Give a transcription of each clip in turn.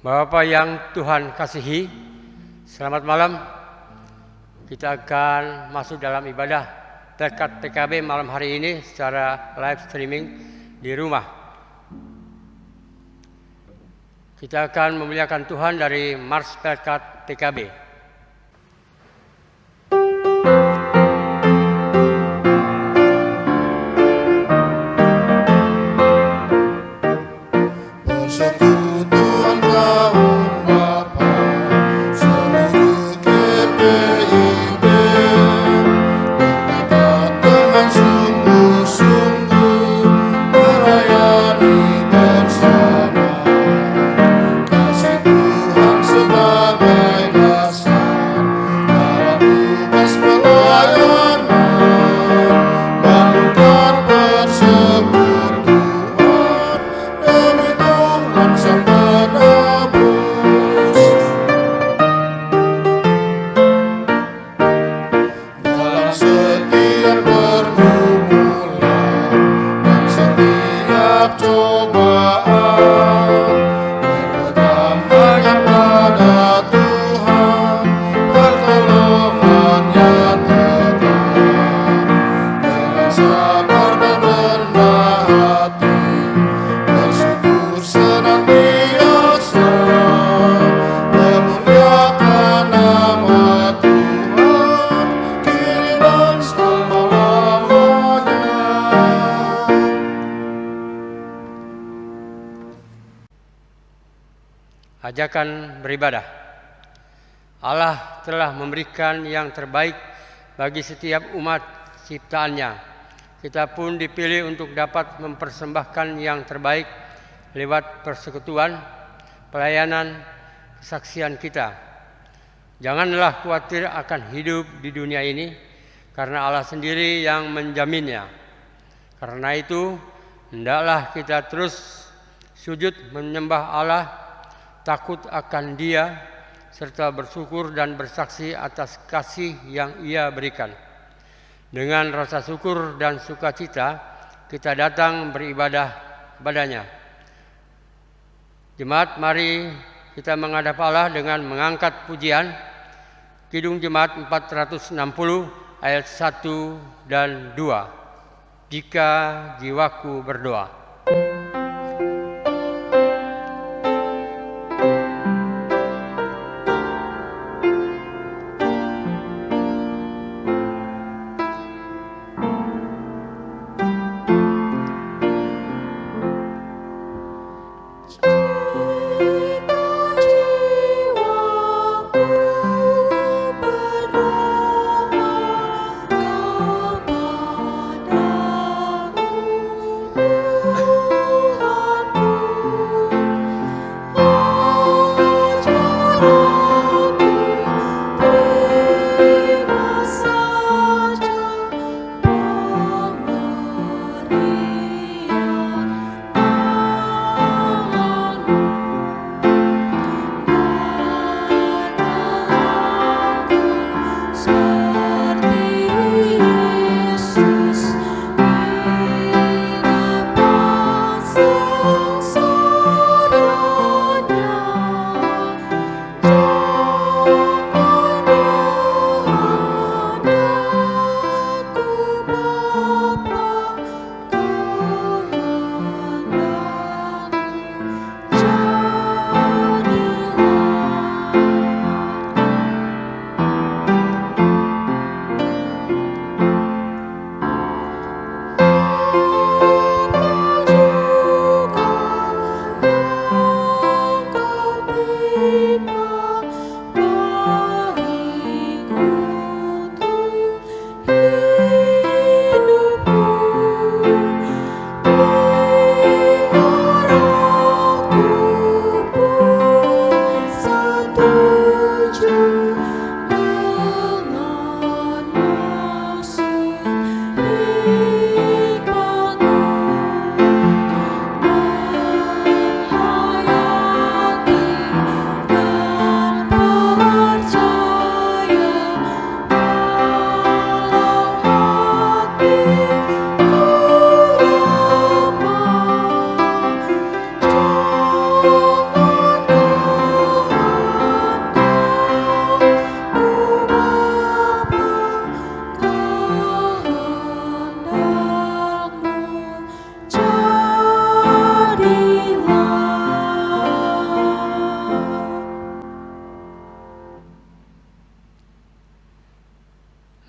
Bapak yang Tuhan kasihi, selamat malam. Kita akan masuk dalam ibadah Pelkat PKB malam hari ini secara live streaming di rumah. Kita akan memuliakan Tuhan dari Mars Pelkat PKB. Ajakan beribadah. Allah telah memberikan yang terbaik bagi setiap umat ciptaannya. Kita pun dipilih untuk dapat mempersembahkan yang terbaik lewat persekutuan, pelayanan, kesaksian kita. Janganlah khawatir akan hidup di dunia ini, karena Allah sendiri yang menjaminnya. Karena itu, hendaklah kita terus sujud menyembah Allah, takut akan Dia, serta bersyukur dan bersaksi atas kasih yang Ia berikan. Dengan rasa syukur dan sukacita, kita datang beribadah kepada-Nya. Jemaat, mari kita menghadap Allah dengan mengangkat pujian Kidung Jemaat 460 ayat 1 dan 2. Jika jiwaku berdoa.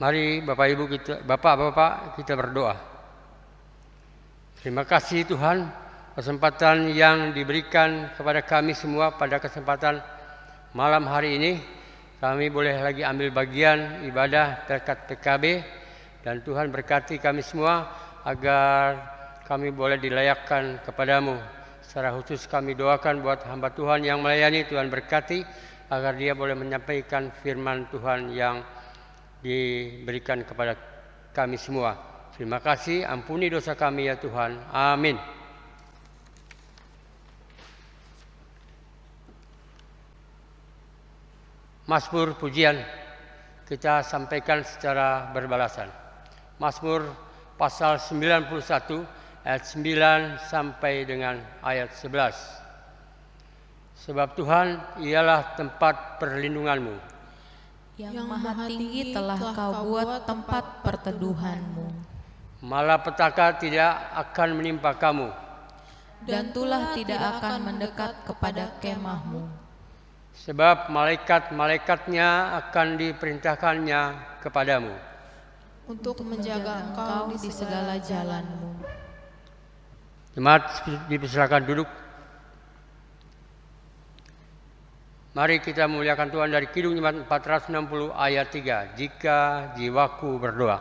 Mari Bapak-Bapak kita berdoa. Terima kasih Tuhan, kesempatan yang diberikan kepada kami semua pada kesempatan malam hari ini. Kami boleh lagi ambil bagian ibadah berkat PKB, dan Tuhan berkati kami semua agar kami boleh dilayakkan kepadamu. Secara khusus kami doakan buat hamba Tuhan yang melayani, Tuhan berkati agar dia boleh menyampaikan firman Tuhan yang diberikan kepada kami semua. Terima kasih, ampuni dosa kami ya Tuhan. Amin. Mazmur pujian kita sampaikan secara berbalasan. Mazmur pasal 91 ayat 9 sampai dengan ayat 11. Sebab Tuhan ialah tempat perlindunganmu. Yang maha tinggi telah kau buat tempat perteduhanmu. Malapetaka tidak akan menimpa kamu, dan tulah tidak akan mendekat kepada kemahmu. Sebab malaikat-malaikatnya akan diperintahkannya kepadamu untuk menjaga engkau di segala jalanmu. Jemaat dipersilakan duduk. Mari kita muliakan Tuhan dari Kidung Jemaat 460 ayat 3. Jika jiwaku berdoa.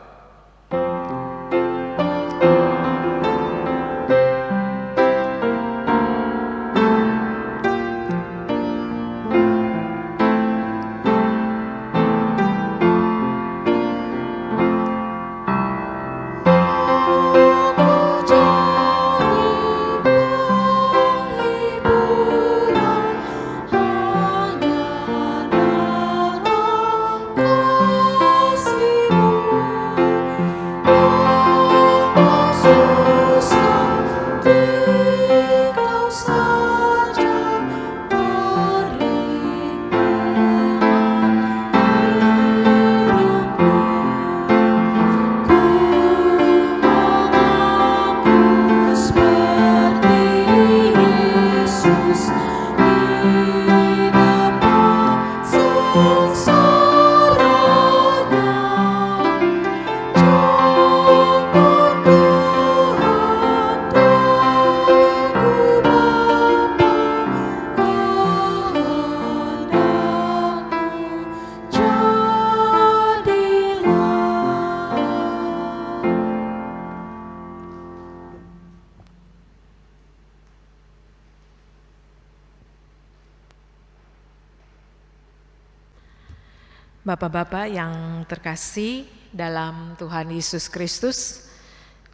Bapak-bapak yang terkasih dalam Tuhan Yesus Kristus,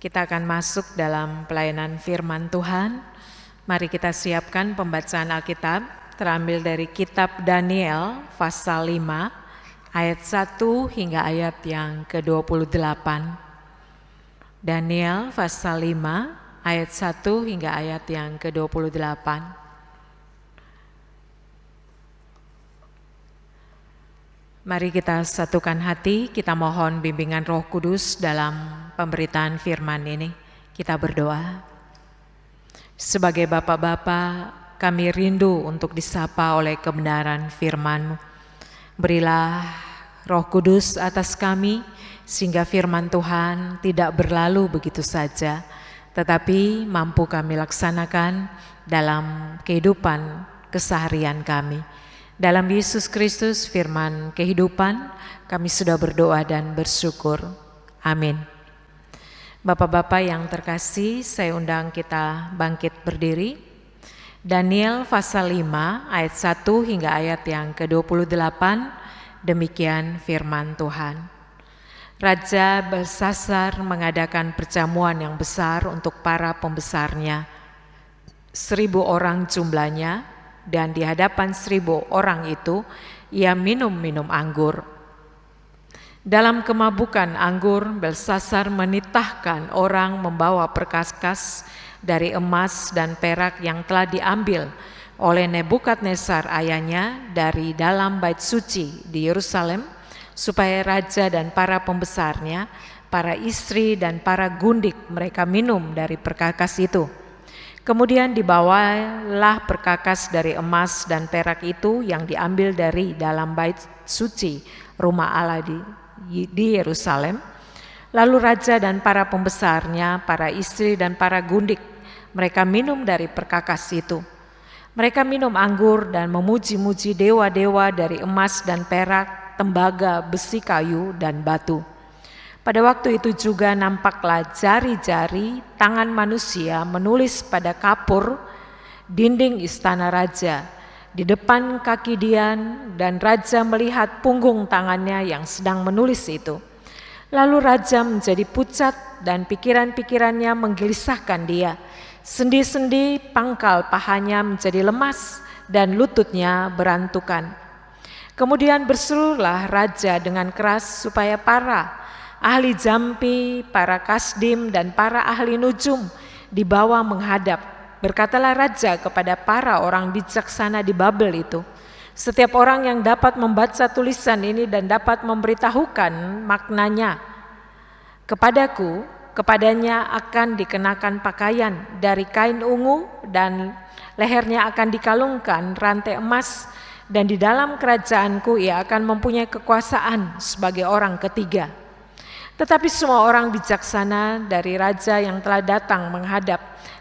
kita akan masuk dalam pelayanan firman Tuhan. Mari kita siapkan pembacaan Alkitab terambil dari kitab Daniel pasal 5 ayat 1 hingga ayat yang ke-28. Daniel pasal 5 ayat 1 hingga ayat yang ke-28. Mari kita satukan hati, kita mohon bimbingan Roh Kudus dalam pemberitaan firman ini. Kita berdoa. Sebagai bapak-bapak, kami rindu untuk disapa oleh kebenaran firman-Mu. Berilah Roh Kudus atas kami, sehingga firman Tuhan tidak berlalu begitu saja, tetapi mampu kami laksanakan dalam kehidupan keseharian kami. Dalam Yesus Kristus firman kehidupan, kami sudah berdoa dan bersyukur. Amin. Bapak-bapak yang terkasih, saya undang kita bangkit berdiri. Daniel pasal 5 ayat 1 hingga ayat yang ke-28, demikian firman Tuhan. Raja Belsasar mengadakan perjamuan yang besar untuk para pembesarnya. 1.000 orang jumlahnya, dan di hadapan 1.000 orang itu ia minum anggur. Dalam kemabukan anggur, Belsasar menitahkan orang membawa perkakas dari emas dan perak yang telah diambil oleh Nebukadnezar ayahnya dari dalam bait suci di Yerusalem, supaya raja dan para pembesarnya, para istri dan para gundik mereka minum dari perkakas itu. Kemudian dibawalah perkakas dari emas dan perak itu yang diambil dari dalam bait suci rumah Allah di di Yerusalem. Lalu raja dan para pembesarnya, para istri dan para gundik, mereka minum dari perkakas itu. Mereka minum anggur dan memuji-muji dewa-dewa dari emas dan perak, tembaga, besi kayu, dan batu. Pada waktu itu juga nampaklah jari-jari tangan manusia menulis pada kapur dinding istana raja di depan kaki Dian, dan raja melihat punggung tangannya yang sedang menulis itu. Lalu raja menjadi pucat dan pikiran-pikirannya menggelisahkan dia. Sendi-sendi pangkal pahanya menjadi lemas dan lututnya berantukan. Kemudian berserulah raja dengan keras supaya para ahli jampi, para kasdim, dan para ahli nujum dibawa menghadap. Berkatalah raja kepada para orang bijaksana di Babel itu, setiap orang yang dapat membaca tulisan ini dan dapat memberitahukan maknanya kepadaku, kepadanya akan dikenakan pakaian dari kain ungu dan lehernya akan dikalungkan rantai emas, dan di dalam kerajaanku ia akan mempunyai kekuasaan sebagai orang ketiga. Tetapi semua orang bijaksana dari raja yang telah datang menghadap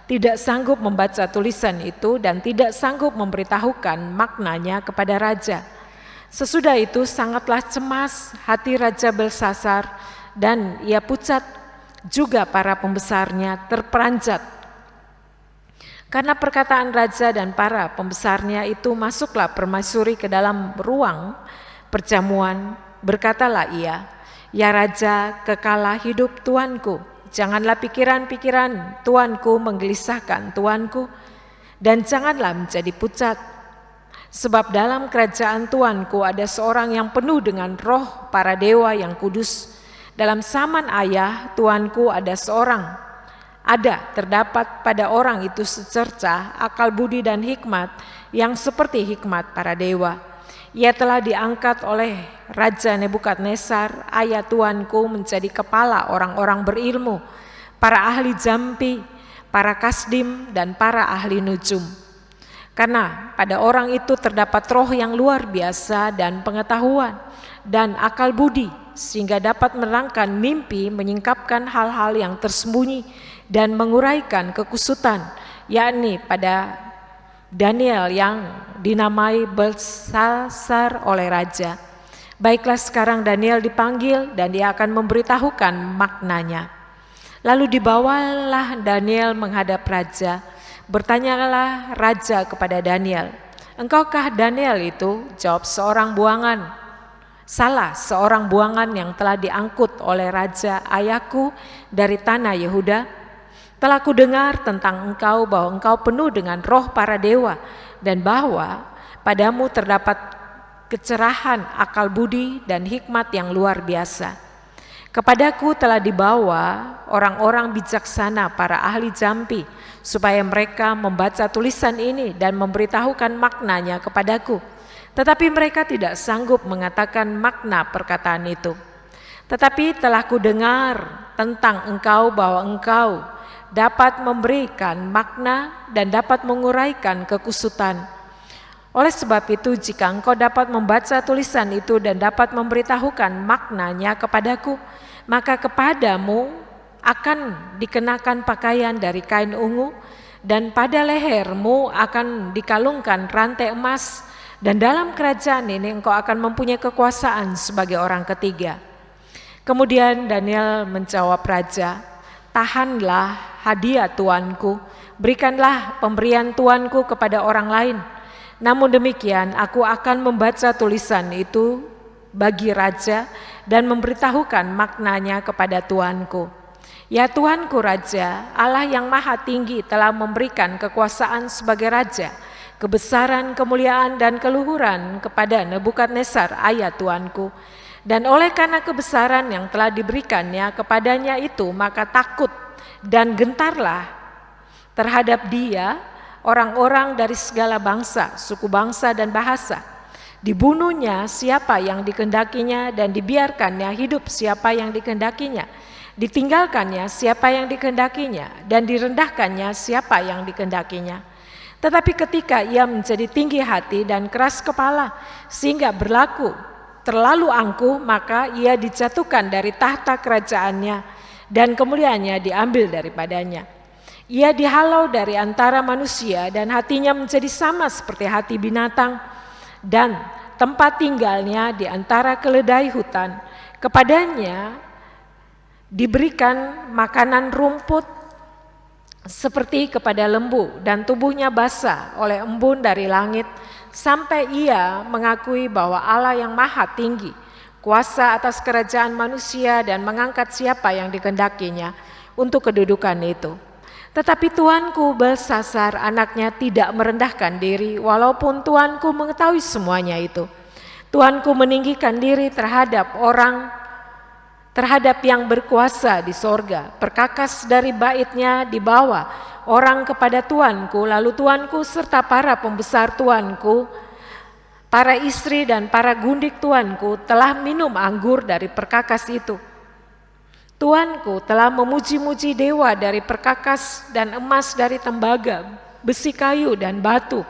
tidak sanggup membaca tulisan itu dan tidak sanggup memberitahukan maknanya kepada raja. Sesudah itu sangatlah cemas hati Raja Belsasar, dan ia pucat, juga para pembesarnya terperanjat. Karena perkataan raja dan para pembesarnya itu, masuklah permaisuri ke dalam ruang perjamuan. Berkatalah ia, "Ya raja, kekalah hidup tuanku, janganlah pikiran-pikiran tuanku menggelisahkan tuanku, dan janganlah menjadi pucat. Sebab dalam kerajaan tuanku ada seorang yang penuh dengan roh para dewa yang kudus. Dalam zaman ayah tuanku terdapat pada orang itu secercah akal budi dan hikmat yang seperti hikmat para dewa. Ia telah diangkat oleh Raja Nebukadnezar, ayah tuanku, menjadi kepala orang-orang berilmu, para ahli jampi, para kasdim, dan para ahli nujum. Karena pada orang itu terdapat roh yang luar biasa dan pengetahuan dan akal budi, sehingga dapat menerangkan mimpi, menyingkapkan hal-hal yang tersembunyi, dan menguraikan kekusutan, yakni pada Daniel yang dinamai Belsasar oleh raja. Baiklah, sekarang Daniel dipanggil dan dia akan memberitahukan maknanya." Lalu dibawalah Daniel menghadap raja. Bertanyalah raja kepada Daniel, "Engkaukah Daniel itu?" Jawab seorang buangan, "Salah seorang buangan yang telah diangkut oleh raja ayahku dari tanah Yehuda. Telah kudengar tentang engkau bahwa engkau penuh dengan roh para dewa, dan bahwa padamu terdapat kecerahan, akal budi, dan hikmat yang luar biasa. Kepadaku telah dibawa orang-orang bijaksana, para ahli jampi, supaya mereka membaca tulisan ini dan memberitahukan maknanya kepadaku. Tetapi mereka tidak sanggup mengatakan makna perkataan itu. Tetapi telah kudengar tentang engkau bahwa engkau dapat memberikan makna dan dapat menguraikan kekusutan. Oleh sebab itu, jika engkau dapat membaca tulisan itu dan dapat memberitahukan maknanya kepadaku, maka kepadamu akan dikenakan pakaian dari kain ungu, dan pada lehermu akan dikalungkan rantai emas, dan dalam kerajaan ini engkau akan mempunyai kekuasaan sebagai orang ketiga." Kemudian Daniel menjawab raja, "Tahanlah hadiah tuanku, berikanlah pemberian tuanku kepada orang lain. Namun demikian aku akan membaca tulisan itu bagi raja dan memberitahukan maknanya kepada tuanku. Ya tuanku raja, Allah yang maha tinggi telah memberikan kekuasaan sebagai raja, kebesaran, kemuliaan, dan keluhuran kepada Nebukadnezar ayah tuanku. Dan oleh karena kebesaran yang telah diberikannya kepadanya itu, maka takut dan gentarlah terhadap dia orang-orang dari segala bangsa, suku bangsa, dan bahasa. Dibunuhnya siapa yang dikehendakinya, dan dibiarkannya hidup siapa yang dikehendakinya. Ditinggalkannya siapa yang dikehendakinya, dan direndahkannya siapa yang dikehendakinya. Tetapi ketika ia menjadi tinggi hati dan keras kepala, sehingga berlaku terlalu angkuh, maka ia dijatuhkan dari tahta kerajaannya dan kemuliaannya diambil daripadanya. Ia dihalau dari antara manusia dan hatinya menjadi sama seperti hati binatang, dan tempat tinggalnya di antara keledai hutan. Kepadanya diberikan makanan rumput seperti kepada lembu, dan tubuhnya basah oleh embun dari langit, sampai ia mengakui bahwa Allah yang maha tinggi kuasa atas kerajaan manusia dan mengangkat siapa yang dikehendakinya untuk kedudukan itu. Tetapi tuanku Belsasar anaknya tidak merendahkan diri, walaupun tuanku mengetahui semuanya itu. Tuanku meninggikan diri terhadap yang berkuasa di sorga. Perkakas dari baitnya dibawa orang kepada tuanku, lalu tuanku serta para pembesar tuanku, para istri dan para gundik tuanku telah minum anggur dari perkakas itu. Tuanku telah memuji-muji dewa dari perkakas dan emas dari tembaga, besi kayu dan batu,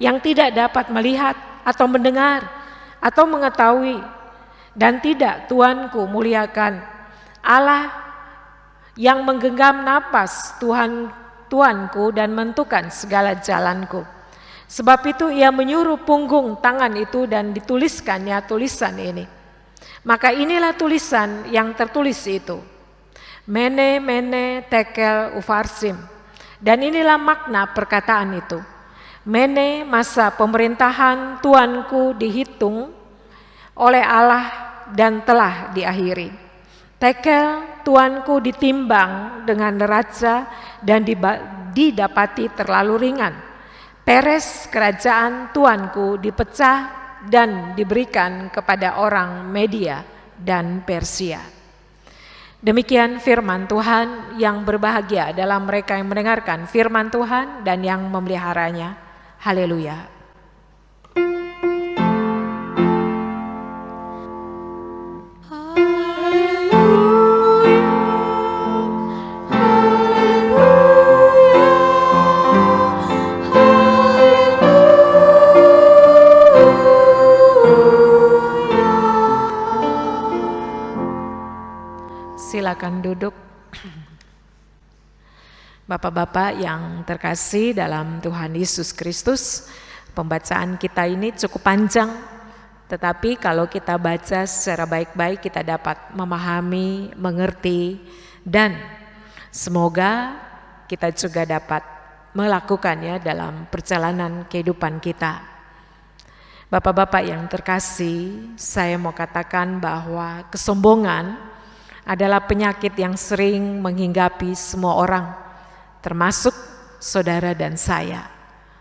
yang tidak dapat melihat atau mendengar atau mengetahui. Dan tidak tuanku muliakan Allah yang menggenggam napas tuanku dan menentukan segala jalanku. Sebab itu ia menyuruh punggung tangan itu dan dituliskannya tulisan ini. Maka inilah tulisan yang tertulis itu, Mene Mene Tekel Ufarsim. Dan inilah makna perkataan itu. Mene, masa pemerintahan tuanku dihitung oleh Allah dan telah diakhiri. Tekel, tuanku ditimbang dengan neraca dan didapati terlalu ringan. Peres, kerajaan tuanku dipecah dan diberikan kepada orang Media dan Persia. Demikian firman Tuhan. Yang berbahagia adalah mereka yang mendengarkan firman Tuhan dan yang memeliharanya. Haleluya. Silakan duduk. Bapak-bapak yang terkasih dalam Tuhan Yesus Kristus, pembacaan kita ini cukup panjang, tetapi kalau kita baca secara baik-baik kita dapat memahami, mengerti, dan semoga kita juga dapat melakukannya dalam perjalanan kehidupan kita. Bapak-bapak yang terkasih, saya mau katakan bahwa kesombongan adalah penyakit yang sering menghinggapi semua orang, termasuk saudara dan saya,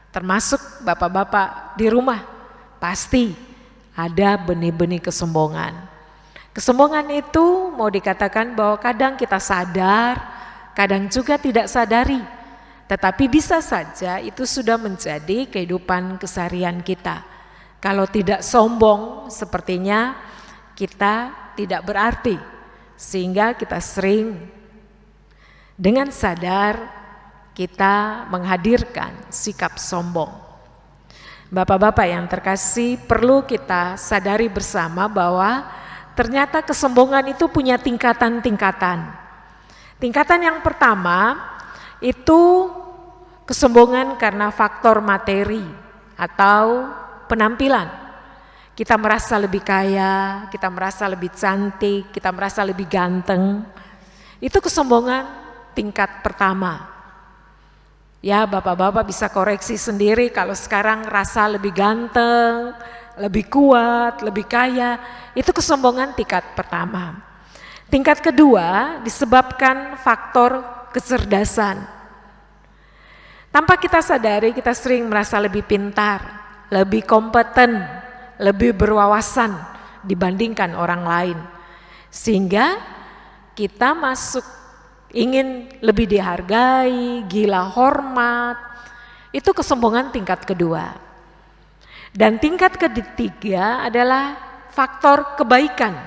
termasuk bapak-bapak di rumah. Pasti ada benih-benih kesombongan. Kesombongan itu mau dikatakan bahwa kadang kita sadar, kadang juga tidak sadari, tetapi bisa saja itu sudah menjadi kehidupan keseharian kita. Kalau tidak sombong, sepertinya kita tidak berarti, sehingga kita sering dengan sadar kita menghadirkan sikap sombong. Bapak-bapak yang terkasih, perlu kita sadari bersama bahwa ternyata kesombongan itu punya tingkatan-tingkatan. Tingkatan yang pertama itu kesombongan karena faktor materi atau penampilan. Kita merasa lebih kaya, kita merasa lebih cantik, kita merasa lebih ganteng. Itu kesombongan tingkat pertama. Ya, bapak-bapak bisa koreksi sendiri kalau sekarang rasa lebih ganteng, lebih kuat, lebih kaya. Itu kesombongan tingkat pertama. Tingkat kedua disebabkan faktor kecerdasan. Tanpa kita sadari kita sering merasa lebih pintar, lebih kompeten, lebih berwawasan dibandingkan orang lain, sehingga kita ingin lebih dihargai, gila hormat. Itu kesombongan tingkat kedua. Dan tingkat ketiga adalah faktor kebaikan.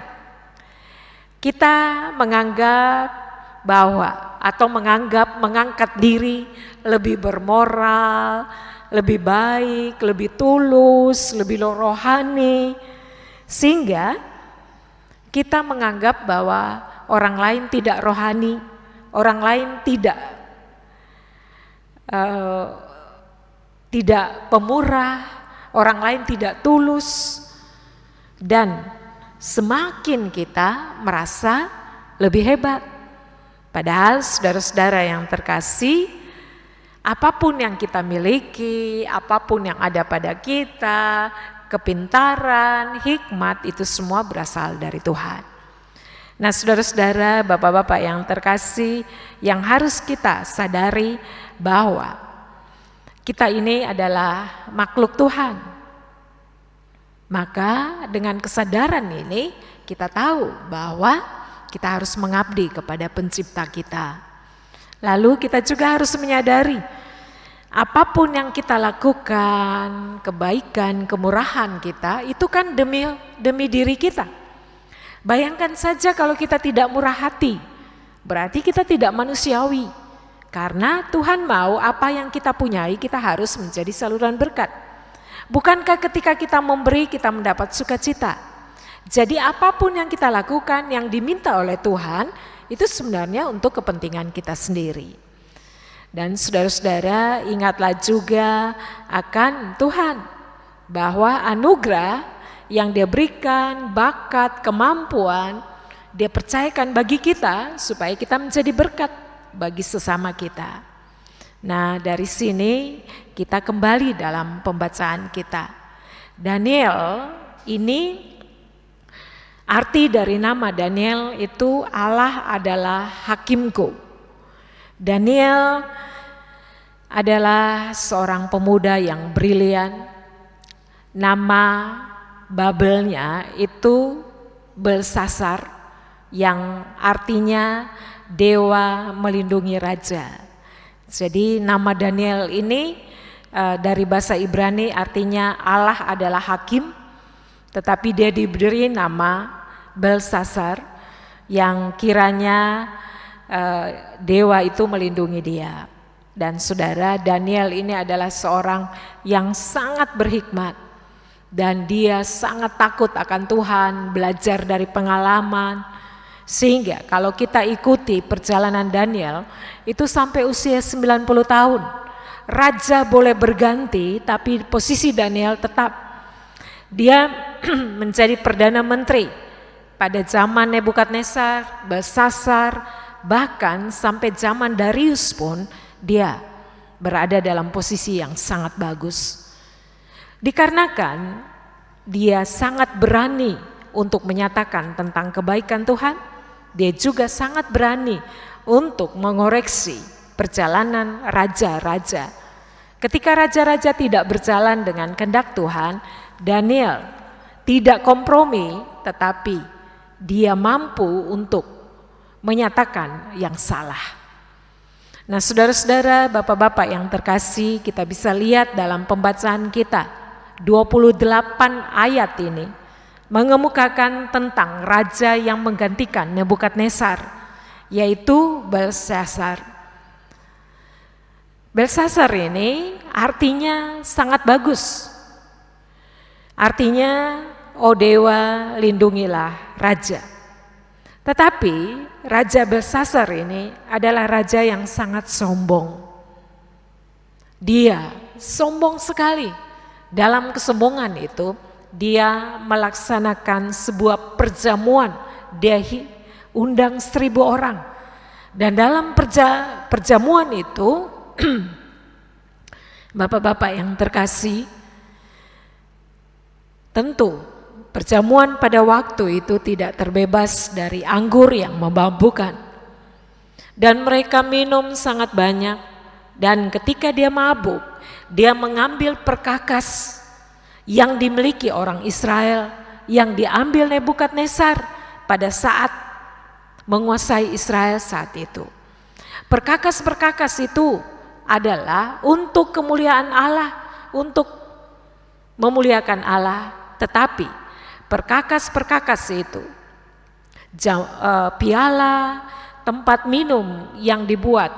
Kita menganggap bahwa atau mengangkat diri lebih bermoral, lebih baik, lebih tulus, lebih rohani, Sehingga kita menganggap bahwa orang lain tidak rohani, orang lain tidak pemurah, orang lain tidak tulus, dan semakin kita merasa lebih hebat. Padahal saudara-saudara yang terkasih, apapun yang kita miliki, apapun yang ada pada kita, kepintaran, hikmat, itu semua berasal dari Tuhan. Nah, saudara-saudara, bapak-bapak yang terkasih, yang harus kita sadari bahwa kita ini adalah makhluk Tuhan. Maka dengan kesadaran ini kita tahu bahwa kita harus mengabdi kepada pencipta kita. Lalu kita juga harus menyadari apapun yang kita lakukan, kebaikan, kemurahan kita, itu kan demi diri kita. Bayangkan saja kalau kita tidak murah hati, berarti kita tidak manusiawi. Karena Tuhan mau apa yang kita punyai, kita harus menjadi saluran berkat. Bukankah ketika kita memberi, kita mendapat sukacita? Jadi apapun yang kita lakukan, yang diminta oleh Tuhan, itu sebenarnya untuk kepentingan kita sendiri. Dan saudara-saudara, ingatlah juga akan Tuhan, bahwa anugerah yang Dia berikan, bakat, kemampuan, Dia percayakan bagi kita supaya kita menjadi berkat bagi sesama kita. Nah, dari sini kita kembali dalam pembacaan kita. Daniel ini, arti dari nama Daniel itu Allah adalah hakimku. Daniel adalah seorang pemuda yang brilian. Nama Babelnya itu Belsasar, yang artinya dewa melindungi raja. Jadi nama Daniel ini dari bahasa Ibrani artinya Allah adalah hakim, tetapi dia diberi nama Belsasar yang kiranya dewa itu melindungi dia. Dan saudara, Daniel ini adalah seorang yang sangat berhikmat dan dia sangat takut akan Tuhan, belajar dari pengalaman. Sehingga kalau kita ikuti perjalanan Daniel itu sampai usia 90 tahun. Raja boleh berganti tapi posisi Daniel tetap. Dia menjadi perdana menteri pada zaman Nebukadnezar, Belsasar, bahkan sampai zaman Darius pun dia berada dalam posisi yang sangat bagus. Dikarenakan dia sangat berani untuk menyatakan tentang kebaikan Tuhan, dia juga sangat berani untuk mengoreksi perjalanan raja-raja. Ketika raja-raja tidak berjalan dengan kehendak Tuhan, Daniel tidak kompromi, tetapi dia mampu untuk menyatakan yang salah. Nah, saudara-saudara, bapak-bapak yang terkasih, kita bisa lihat dalam pembacaan kita 28 ayat ini mengemukakan tentang raja yang menggantikan Nebukadnezar, yaitu Belsasar. Belsasar ini artinya sangat bagus. Artinya, oh dewa, lindungilah raja. Tetapi Raja Belsasar ini adalah raja yang sangat sombong. Dia sombong sekali. Dalam kesombongan itu dia melaksanakan sebuah perjamuan. Dia undang 1.000 orang. Dan dalam perjamuan itu bapak-bapak yang terkasih, tentu perjamuan pada waktu itu tidak terbebas dari anggur yang memabukkan. Dan mereka minum sangat banyak. Dan ketika dia mabuk, dia mengambil perkakas yang dimiliki orang Israel, yang diambil Nebukadnezar pada saat menguasai Israel saat itu. Perkakas-perkakas itu adalah untuk kemuliaan Allah, untuk memuliakan Allah. Tetapi perkakas-perkakas itu, piala, tempat minum yang dibuat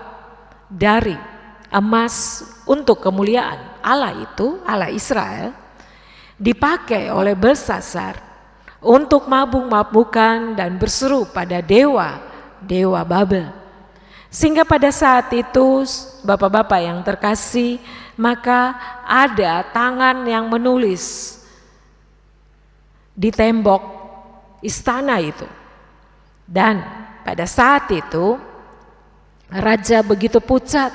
dari emas untuk kemuliaan Allah itu, Allah Israel, dipakai oleh Belsasar untuk mabuk-mabukan dan berseru pada dewa Babel. Sehingga pada saat itu, bapak-bapak yang terkasih, maka ada tangan yang menulis di tembok istana itu. Dan pada saat itu raja begitu pucat,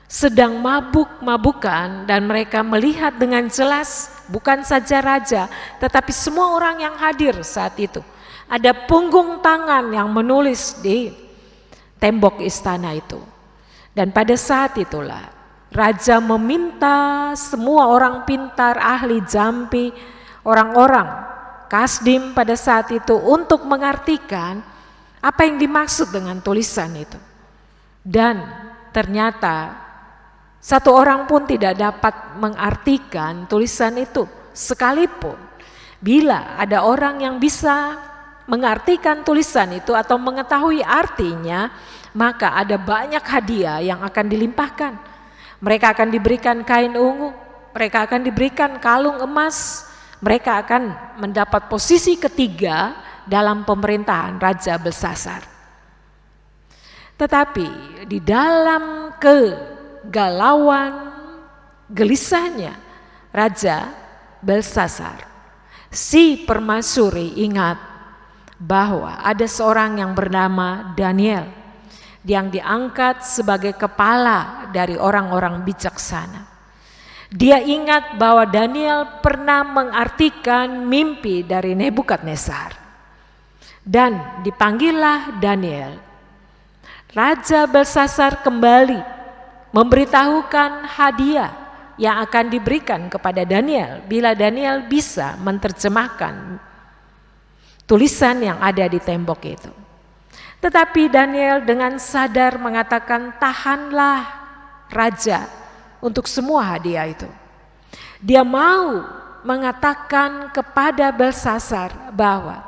sedang mabuk-mabukan, dan mereka melihat dengan jelas, bukan saja raja tetapi semua orang yang hadir saat itu. Ada punggung tangan yang menulis di tembok istana itu. Dan pada saat itulah raja meminta semua orang pintar, ahli jampi, orang-orang Kasdim pada saat itu untuk mengartikan apa yang dimaksud dengan tulisan itu. Dan ternyata satu orang pun tidak dapat mengartikan tulisan itu, sekalipun bila ada orang yang bisa mengartikan tulisan itu atau mengetahui artinya, maka ada banyak hadiah yang akan dilimpahkan. Mereka akan diberikan kain ungu, mereka akan diberikan kalung emas, mereka akan mendapat posisi ketiga dalam pemerintahan Raja Belsasar. Tetapi di dalam kegalauan, gelisahnya Raja Belsasar, si permaisuri ingat bahwa ada seorang yang bernama Daniel yang diangkat sebagai kepala dari orang-orang bijaksana. Dia ingat bahwa Daniel pernah mengartikan mimpi dari Nebukadnezar. Dan dipanggillah Daniel. Raja Belsasar kembali memberitahukan hadiah yang akan diberikan kepada Daniel bila Daniel bisa menerjemahkan tulisan yang ada di tembok itu. Tetapi Daniel dengan sadar mengatakan, tahanlah raja untuk semua hadiah itu. Dia mau mengatakan kepada Belsasar bahwa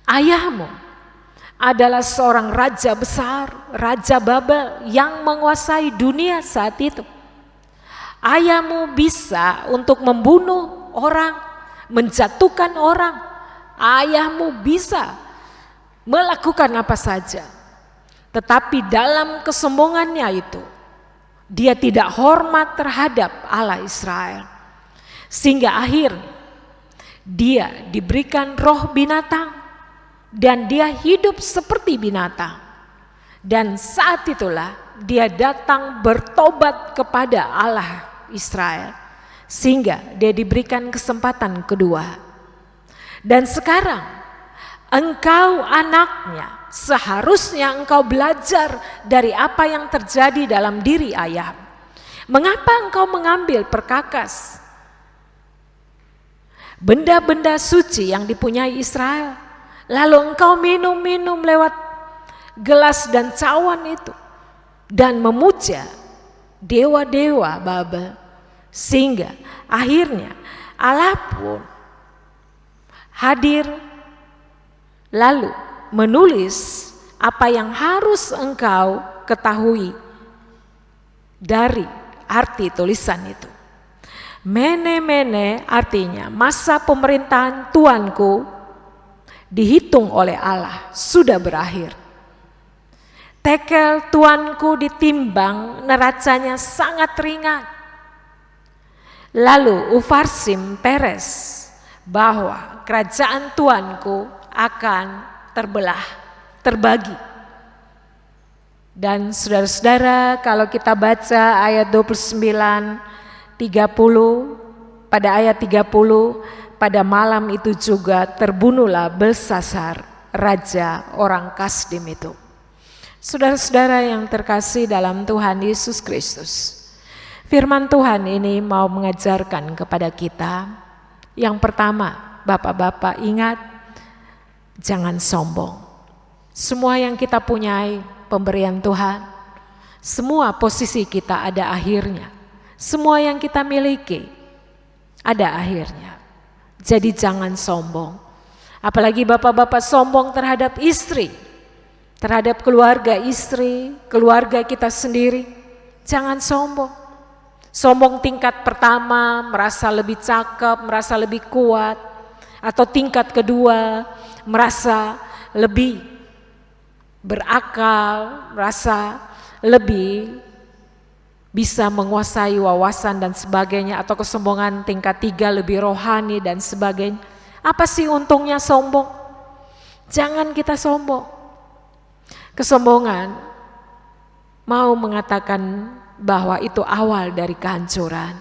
ayahmu adalah seorang raja besar, Raja Babel yang menguasai dunia saat itu. Ayahmu bisa untuk membunuh orang, menjatuhkan orang. Ayahmu bisa melakukan apa saja. Tetapi dalam kesombongannya itu, dia tidak hormat terhadap Allah Israel. Sehingga akhirnya dia diberikan roh binatang dan dia hidup seperti binatang. Dan saat itulah dia datang bertobat kepada Allah Israel, sehingga dia diberikan kesempatan kedua. Dan sekarang engkau anaknya, seharusnya engkau belajar dari apa yang terjadi dalam diri ayah. Mengapa engkau mengambil perkakas benda-benda suci yang dipunyai Israel, lalu engkau minum-minum lewat gelas dan cawan itu dan memuja dewa-dewa Babel, sehingga akhirnya Allah pun hadir lalu menulis apa yang harus engkau ketahui dari arti tulisan itu. Mene-mene artinya masa pemerintahan Tuanku dihitung oleh Allah sudah berakhir. Tekel Tuanku ditimbang, neracanya sangat ringan. Lalu Ufarsim Peres bahwa kerajaan Tuanku akan terbelah, terbagi. Dan saudara-saudara, kalau kita baca ayat 29, 30, pada ayat 30, pada malam itu juga terbunuhlah Belsasar, raja orang Kasdim itu. Saudara-saudara yang terkasih dalam Tuhan Yesus Kristus, firman Tuhan ini mau mengajarkan kepada kita, yang pertama, bapak-bapak ingat, jangan sombong. Semua yang kita punyai pemberian Tuhan, semua posisi kita ada akhirnya. Semua yang kita miliki ada akhirnya. Jadi jangan sombong. Apalagi bapak-bapak sombong terhadap istri, terhadap keluarga istri, keluarga kita sendiri. Jangan sombong. Sombong tingkat pertama, merasa lebih cakep, merasa lebih kuat. Atau tingkat kedua, merasa lebih berakal, merasa lebih bisa menguasai wawasan dan sebagainya. Atau kesombongan tingkat 3 lebih rohani dan sebagainya. Apa sih untungnya sombong? Jangan kita sombong. Kesombongan mau mengatakan bahwa itu awal dari kehancuran.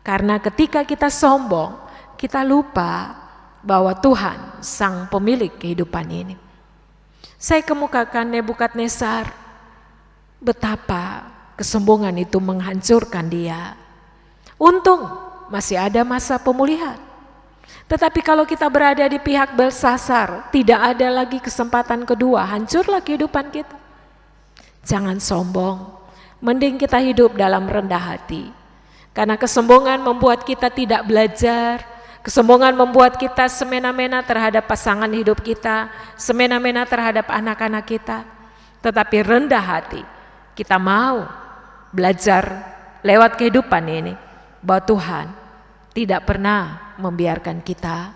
Karena ketika kita sombong, kita lupa bahwa Tuhan sang pemilik kehidupan ini. Saya kemukakan Nebukadnezar, betapa kesombongan itu menghancurkan dia. Untung masih ada masa pemulihan. Tetapi kalau kita berada di pihak Belsasar, tidak ada lagi kesempatan kedua, hancurlah kehidupan kita. Jangan sombong, mending kita hidup dalam rendah hati. Karena kesombongan membuat kita tidak belajar. Kesombongan membuat kita semena-mena terhadap pasangan hidup kita, semena-mena terhadap anak-anak kita. Tetapi rendah hati, kita mau belajar lewat kehidupan ini bahwa Tuhan tidak pernah membiarkan kita.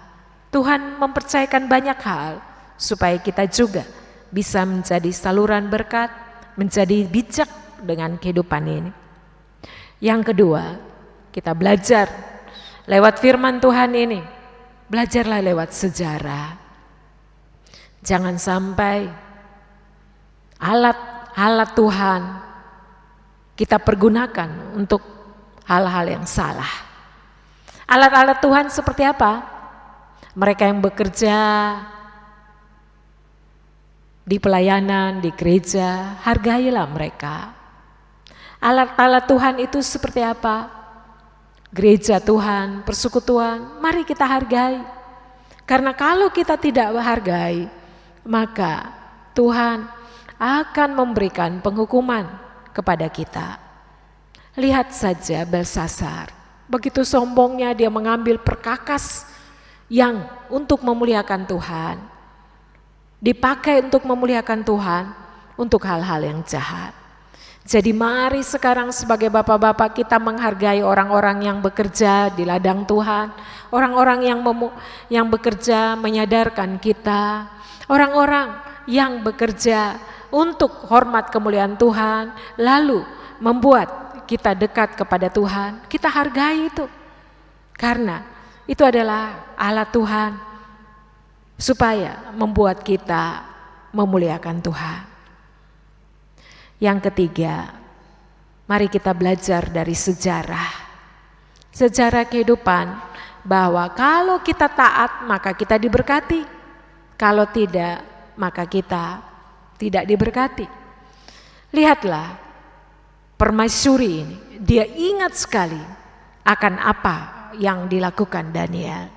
Tuhan mempercayakan banyak hal supaya kita juga bisa menjadi saluran berkat, menjadi bijak dengan kehidupan ini. Yang kedua, kita belajar lewat firman Tuhan ini, belajarlah lewat sejarah. Jangan sampai alat Tuhan kita pergunakan untuk hal-hal yang salah. Alat-alat Tuhan seperti apa? Mereka yang bekerja di pelayanan, di gereja, hargailah mereka. Alat-alat Tuhan itu seperti apa? Gereja Tuhan, persekutuan, mari kita hargai. Karena kalau kita tidak menghargai, maka Tuhan akan memberikan penghukuman kepada kita. Lihat saja Belsasar, begitu sombongnya dia mengambil perkakas yang untuk memuliakan Tuhan, dipakai untuk memuliakan Tuhan untuk hal-hal yang jahat. Jadi mari sekarang sebagai bapak-bapak kita menghargai orang-orang yang bekerja di ladang Tuhan, orang-orang yang bekerja menyadarkan kita, orang-orang yang bekerja untuk hormat kemuliaan Tuhan, lalu membuat kita dekat kepada Tuhan. Kita hargai itu, karena itu adalah alat Tuhan supaya membuat kita memuliakan Tuhan. Yang ketiga, mari kita belajar dari sejarah. Sejarah kehidupan, bahwa kalau kita taat maka kita diberkati. Kalau tidak, maka kita tidak diberkati. Lihatlah permaisuri ini, dia ingat sekali akan apa yang dilakukan Daniel.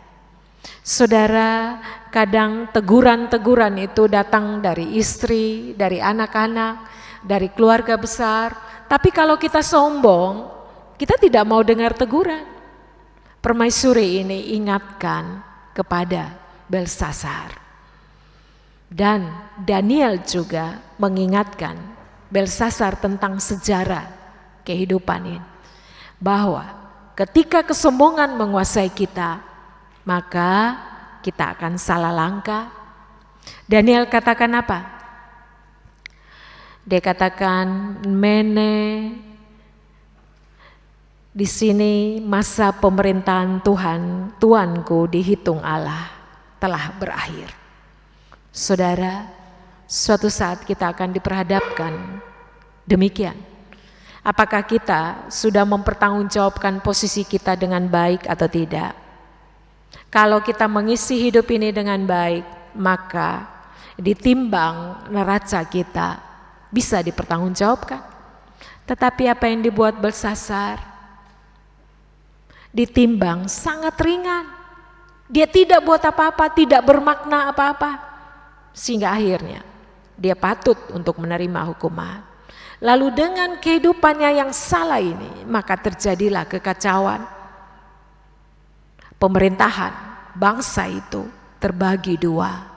Saudara, kadang teguran-teguran itu datang dari istri, dari anak-anak, dari keluarga besar. Tapi kalau kita sombong, kita tidak mau dengar teguran. Permaisuri ini ingatkan kepada Belsasar. Dan Daniel juga mengingatkan Belsasar tentang sejarah kehidupan ini. Bahwa ketika kesombongan menguasai kita, maka kita akan salah langkah. Daniel katakan apa? Dia katakan, Mene, di sini masa pemerintahan Tuanku dihitung Allah telah berakhir. Saudara, suatu saat kita akan diperhadapkan demikian. Apakah kita sudah mempertanggungjawabkan posisi kita dengan baik atau tidak? Kalau kita mengisi hidup ini dengan baik, maka ditimbang neraca kita bisa dipertanggungjawabkan. Tetapi apa yang dibuat Belsasar, ditimbang sangat ringan. Dia tidak buat apa-apa, tidak bermakna apa-apa, sehingga akhirnya dia patut untuk menerima hukuman. Lalu dengan kehidupannya yang salah ini, maka terjadilah kekacauan. Pemerintahan bangsa itu terbagi dua.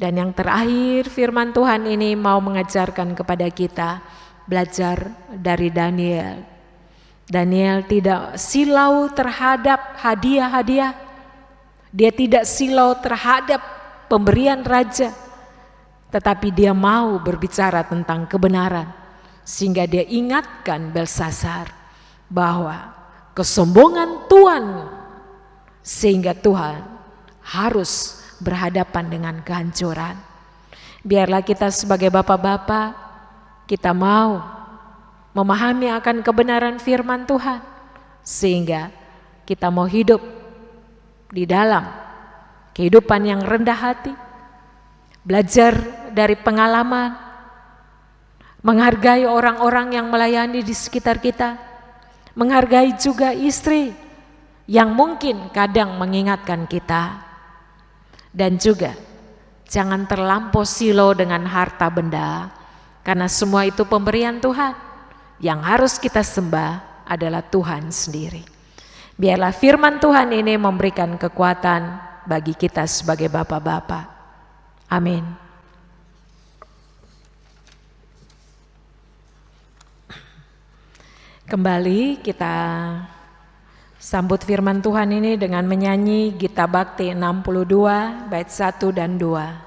Dan yang terakhir, firman Tuhan ini mau mengajarkan kepada kita belajar dari Daniel. Daniel tidak silau terhadap hadiah-hadiah. Dia tidak silau terhadap pemberian raja, tetapi dia mau berbicara tentang kebenaran. Sehingga dia ingatkan Belsasar bahwa kesombongan Tuhan, sehingga Tuhan harus berhadapan dengan kehancuran. Biarlah kita sebagai bapak-bapak, kita mau memahami akan kebenaran firman Tuhan, sehingga kita mau hidup di dalam kehidupan yang rendah hati, belajar dari pengalaman, menghargai orang-orang yang melayani di sekitar kita, menghargai juga istri yang mungkin kadang mengingatkan kita, dan juga jangan terlampau silau dengan harta benda, karena semua itu pemberian Tuhan. Yang harus kita sembah adalah Tuhan sendiri. Biarlah firman Tuhan ini memberikan kekuatan bagi kita sebagai bapak-bapak. Amin. Kembali kita sambut firman Tuhan ini dengan menyanyi Gita Bakti 62 bait 1 dan 2.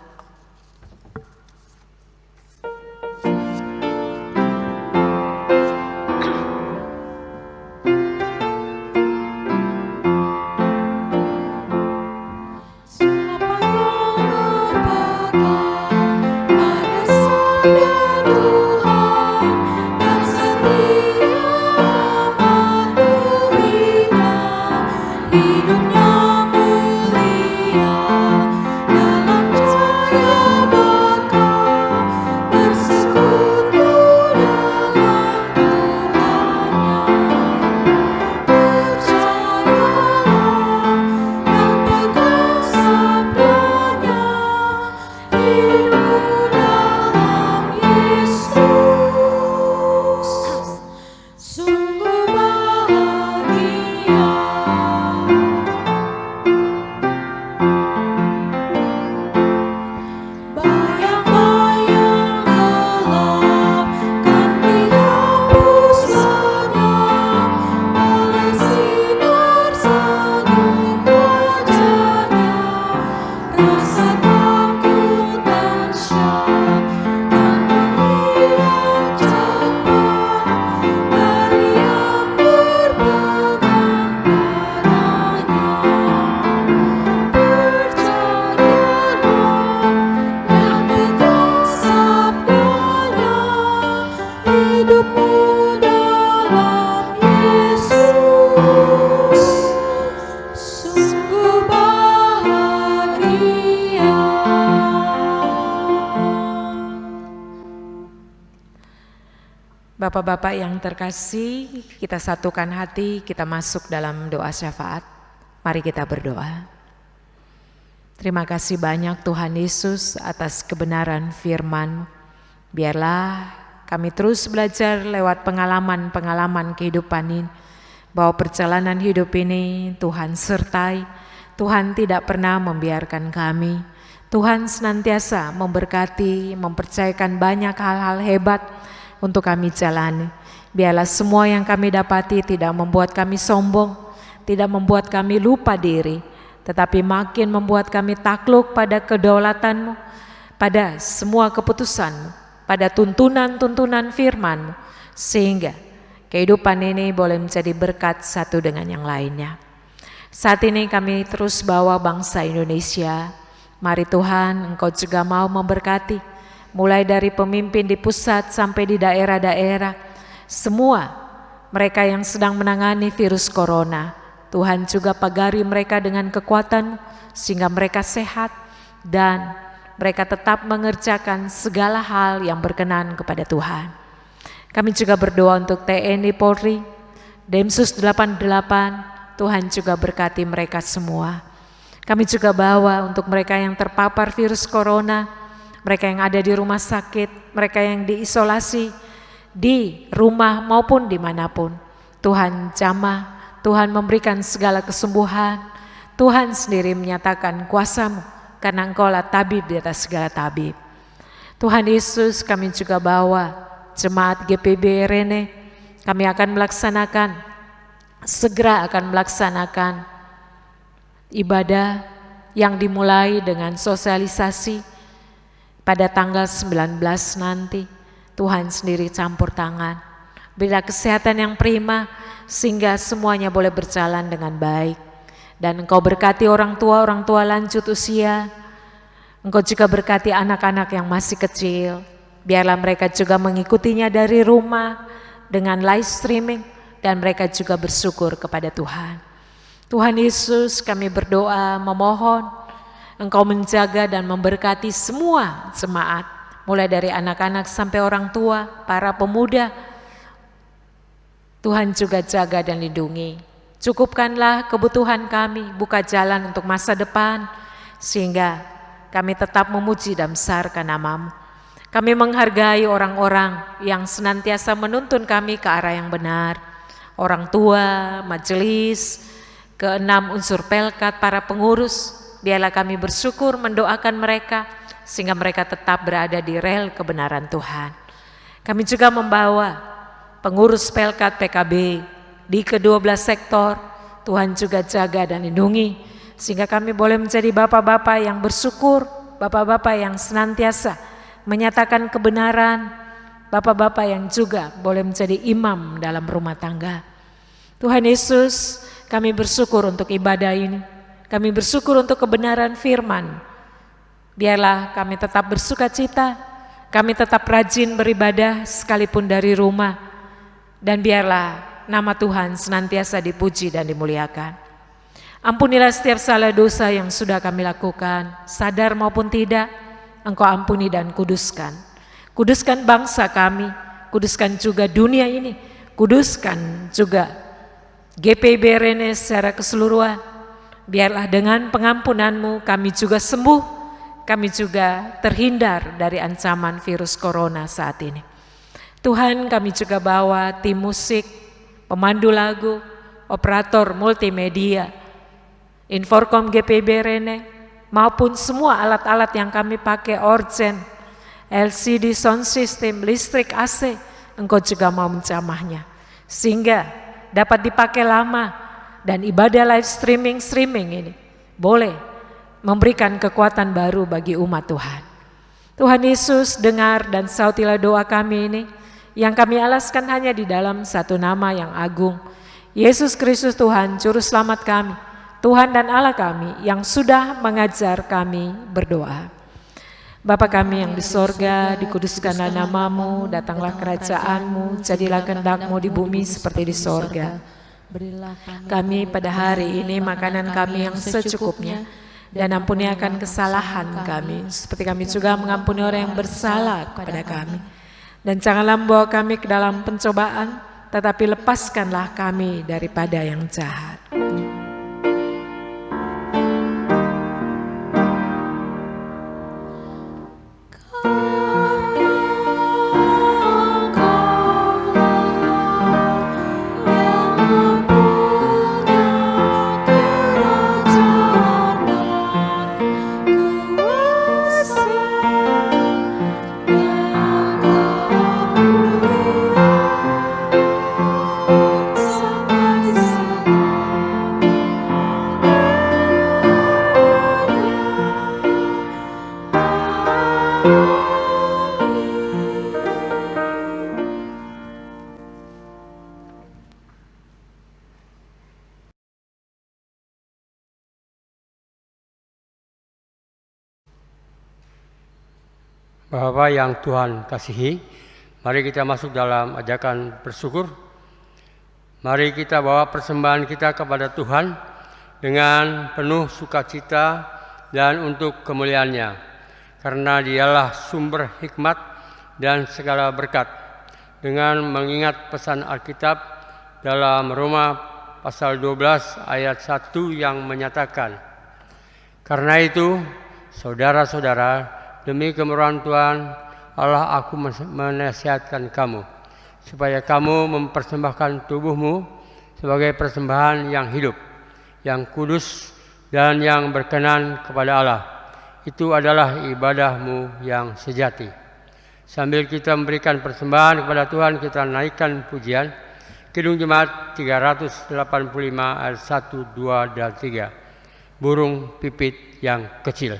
Bapak-bapak yang terkasih, kita satukan hati, kita masuk dalam doa syafaat. Mari kita berdoa. Terima kasih banyak Tuhan Yesus atas kebenaran firman. Biarlah kami terus belajar lewat pengalaman-pengalaman kehidupan ini, bahwa perjalanan hidup ini Tuhan sertai, Tuhan tidak pernah membiarkan kami. Tuhan senantiasa memberkati, mempercayakan banyak hal-hal hebat untuk kami jalani. Biarlah semua yang kami dapati tidak membuat kami sombong, tidak membuat kami lupa diri, tetapi makin membuat kami takluk pada kedaulatan-Mu, pada semua keputusan-Mu, pada tuntunan-tuntunan firman-Mu, sehingga kehidupan ini boleh menjadi berkat satu dengan yang lainnya. Saat ini kami terus bawa bangsa Indonesia. Mari Tuhan, Engkau juga mau memberkati, mulai dari pemimpin di pusat sampai di daerah-daerah, semua mereka yang sedang menangani virus corona, Tuhan juga pagari mereka dengan kekuatan sehingga mereka sehat dan mereka tetap mengerjakan segala hal yang berkenan kepada Tuhan. Kami juga berdoa untuk TNI Polri, Densus 88, Tuhan juga berkati mereka semua. Kami juga bawa untuk mereka yang terpapar virus corona, mereka yang ada di rumah sakit, mereka yang diisolasi di rumah maupun dimanapun. Tuhan jamah, Tuhan memberikan segala kesembuhan. Tuhan sendiri menyatakan kuasa-Mu, karena Engkau-lah tabib di atas segala tabib. Tuhan Yesus, kami juga bawa jemaat GPB Rene. Kami akan segera akan melaksanakan ibadah yang dimulai dengan sosialisasi pada tanggal 19 nanti. Tuhan sendiri campur tangan, berilah kesehatan yang prima sehingga semuanya boleh berjalan dengan baik. Dan Engkau berkati orang tua lanjut usia. Engkau juga berkati anak-anak yang masih kecil, biarlah mereka juga mengikutinya dari rumah dengan live streaming, dan mereka juga bersyukur kepada Tuhan. Tuhan Yesus, kami berdoa memohon Engkau menjaga dan memberkati semua jemaat, mulai dari anak-anak sampai orang tua, para pemuda. Tuhan juga jaga dan lindungi. Cukupkanlah kebutuhan kami, buka jalan untuk masa depan, sehingga kami tetap memuji dan besarkan nama-Mu. Kami menghargai orang-orang yang senantiasa menuntun kami ke arah yang benar. Orang tua, majelis, keenam unsur pelkat, para pengurus, biarlah kami bersyukur mendoakan mereka, sehingga mereka tetap berada di rel kebenaran Tuhan. Kami juga membawa pengurus pelkat PKB di ke-12 sektor. Tuhan juga jaga dan lindungi, sehingga kami boleh menjadi bapak-bapak yang bersyukur, bapak-bapak yang senantiasa menyatakan kebenaran, bapak-bapak yang juga boleh menjadi imam dalam rumah tangga. Tuhan Yesus, kami bersyukur untuk ibadah ini. Kami bersyukur untuk kebenaran firman. Biarlah kami tetap bersuka cita, kami tetap rajin beribadah sekalipun dari rumah, dan biarlah nama Tuhan senantiasa dipuji dan dimuliakan. Ampunilah setiap salah dosa yang sudah kami lakukan, sadar maupun tidak. Engkau ampuni dan kuduskan. Kuduskan bangsa kami, kuduskan juga dunia ini, kuduskan juga GPIB Rene secara keseluruhan. Biarlah dengan pengampunan-Mu kami juga sembuh, kami juga terhindar dari ancaman virus corona saat ini. Tuhan, kami juga bawa tim musik, pemandu lagu, operator multimedia, Inforkom GPIB Rene, maupun semua alat-alat yang kami pakai, orgen, LCD sound system, listrik AC, Engkau juga mau menjamahnya, sehingga dapat dipakai lama, dan ibadah live streaming ini boleh memberikan kekuatan baru bagi umat Tuhan. Tuhan Yesus, dengar dan sautilah doa kami ini, yang kami alaskan hanya di dalam satu nama yang agung, Yesus Kristus Tuhan, Juru Selamat kami, Tuhan dan Allah kami yang sudah mengajar kami berdoa. Bapa kami yang di sorga, dikuduskanlah nama-Mu, datanglah kerajaan-Mu, jadilah kehendak-Mu di bumi seperti di sorga. Berilah Kami pada hari ini makanan kami yang secukupnya, dan ampuni akan kesalahan kami, seperti kami juga mengampuni orang yang bersalah kepada kami. Dan janganlah membawa kami ke dalam pencobaan, tetapi lepaskanlah kami daripada yang jahat. Bapak yang Tuhan kasihi, mari kita masuk dalam ajakan bersyukur. Mari kita bawa persembahan kita kepada Tuhan dengan penuh sukacita dan untuk kemuliaan-Nya, karena Dialah sumber hikmat dan segala berkat. Dengan mengingat pesan Alkitab dalam Roma pasal 12 ayat 1 yang menyatakan, karena itu saudara-saudara, demi kemurahan Tuhan Allah, aku menasihatkan kamu, supaya kamu mempersembahkan tubuhmu sebagai persembahan yang hidup, yang kudus, dan yang berkenan kepada Allah. Itu adalah ibadahmu yang sejati. Sambil kita memberikan persembahan kepada Tuhan, kita naikkan pujian Kidung Jemaat 385 ayat 1, 2, dan 3. burung pipit yang kecil.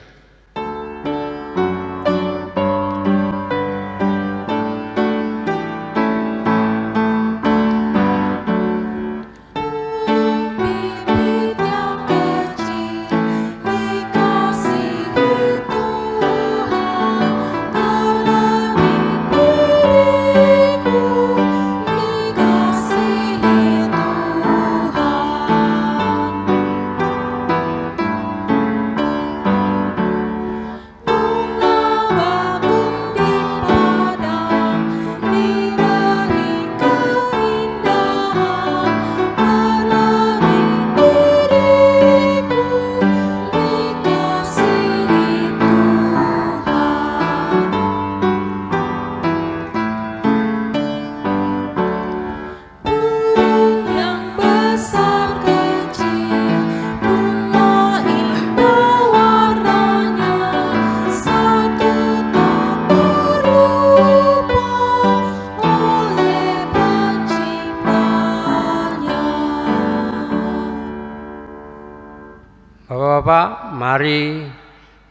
Bapak-bapak, mari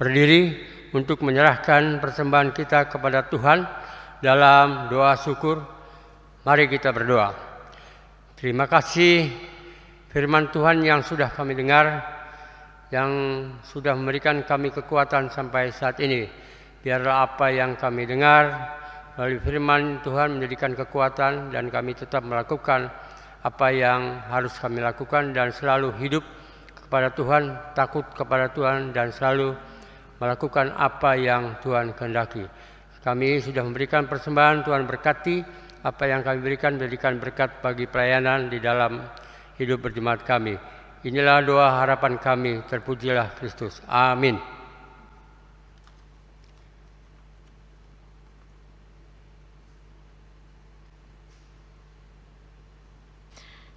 berdiri untuk menyerahkan persembahan kita kepada Tuhan dalam doa syukur. Mari kita berdoa. Terima kasih firman Tuhan yang sudah kami dengar, yang sudah memberikan kami kekuatan sampai saat ini. Biarlah apa yang kami dengar melalui firman Tuhan menjadikan kekuatan, dan kami tetap melakukan apa yang harus kami lakukan dan selalu hidup kepada Tuhan, takut kepada Tuhan, dan selalu melakukan apa yang Tuhan kehendaki. Kami sudah memberikan persembahan, Tuhan berkati apa yang kami berikan, menjadikan berkat bagi pelayanan di dalam hidup berjemaat kami. Inilah doa harapan kami, terpujilah Kristus. Amin.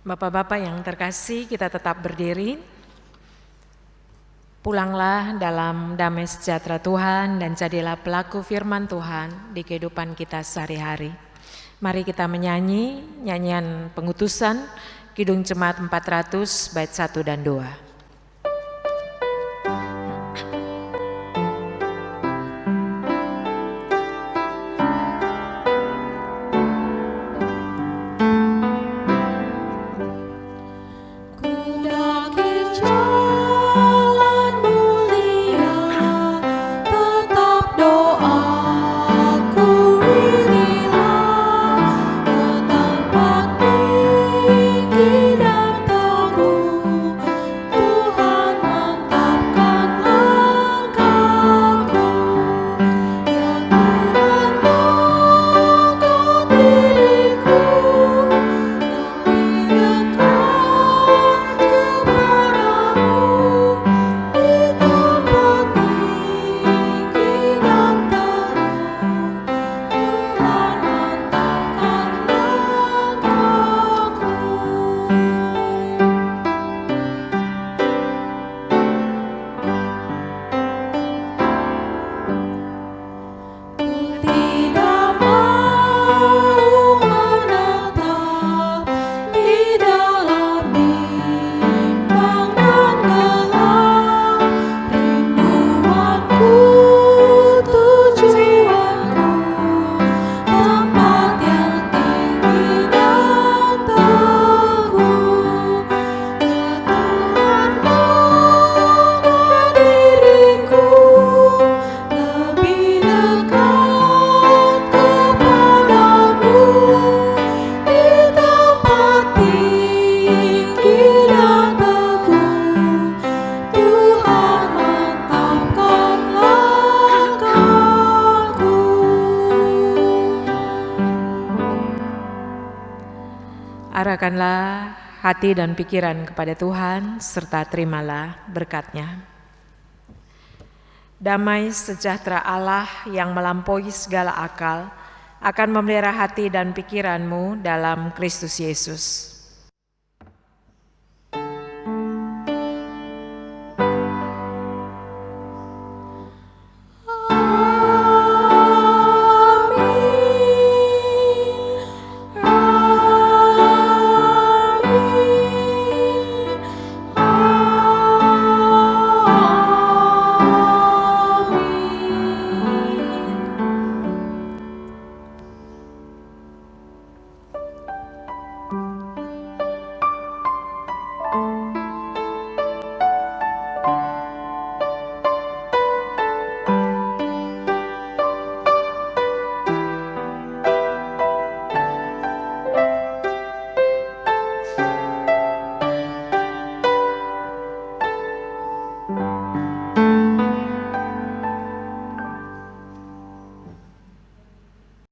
Bapak-bapak yang terkasih, kita tetap berdiri. Pulanglah dalam damai sejahtera Tuhan dan jadilah pelaku firman Tuhan di kehidupan kita sehari-hari. Mari kita menyanyi nyanyian pengutusan Kidung Jemaat 400 bait 1 dan 2. Arahkanlah hati dan pikiran kepada Tuhan, serta terimalah berkat-Nya. Damai sejahtera Allah yang melampaui segala akal akan memelihara hati dan pikiranmu dalam Kristus Yesus.